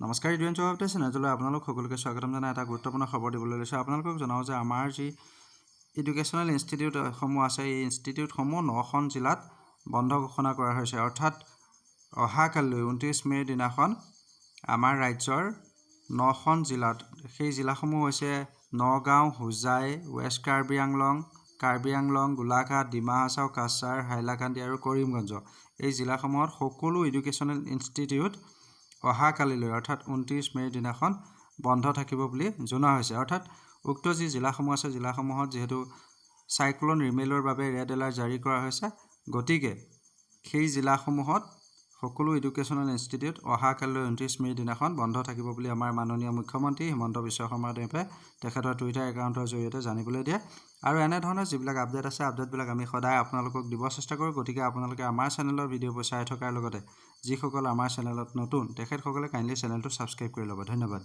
নমস্কাৰ ইডিয়ন job update চেনেললৈ আপোনালোক সকলোকে স্বাগতম জনাই এটা গুৰুত্বপূৰ্ণ খবৰ দিবলৈ লৈছোঁ। আপোনালোকক জনাওঁ যে আমাৰ যি এডুকেশ্যনেল ইনষ্টিটিউটসমূহ আছে এই ইনষ্টিটিউটসমূহ 9খন জিলাত বন্ধ ঘোষণা কৰা হৈছে। অৰ্থাৎ অহাকালিলৈ 29 মে'ৰ দিনাখন আমাৰ ৰাজ্যৰ 9খন জিলাত, সেই জিলাসমূহ হৈছে নগাঁও, হোজাই, ৱেষ্ট কাৰ্বি আংলং, গোলাঘাট, ডিমা হাছাও, কাছাৰ, হাইলাকান্দি আৰু কৰিমগঞ্জ। এই জিলাসমূহত সকলো এডুকেশ্যনেল ইনষ্টিটিউট অহাকালিলৈ অৰ্থাৎ 29 মে'ৰ দিনাখন বন্ধ থাকিব বুলি জনোৱা হৈছে। অৰ্থাৎ উক্ত যি জিলাসমূহ আছে জিলাসমূহত যিহেতু চাইক্লন ৰিমেলৰ বাবে ৰেড এলাৰ্ট জাৰি কৰা হৈছে, গতিকে সেই জিলাসমূহত সকলো এডুকেশ্যনেল ইনষ্টিটিউট অহাকালিলৈ 29 মে'ৰ দিনাখন বন্ধ থাকিব বুলি আমাৰ মাননীয় মুখ্যমন্ত্ৰী হিমন্ত বিশ্ব শৰ্মাদেৱে তেখেতৰ টুইটাৰ একাউণ্টৰ জৰিয়তে জানিবলৈ দিয়ে। আৰু এনেধৰণৰ যিবিলাক আপডেট আছে আপডেটবিলাক আমি সদায় আপোনালোকক দিব চেষ্টা কৰোঁ। গতিকে আপোনালোকে আমাৰ চেনেলৰ ভিডিঅ'বোৰ চাই থকাৰ লগতে যিসকল আমাৰ চেনেলত নতুন তেখেতসকলে কাইণ্ডলি চেনেলটো ছাবস্ক্ৰাইব কৰি ল'ব। ধন্যবাদ।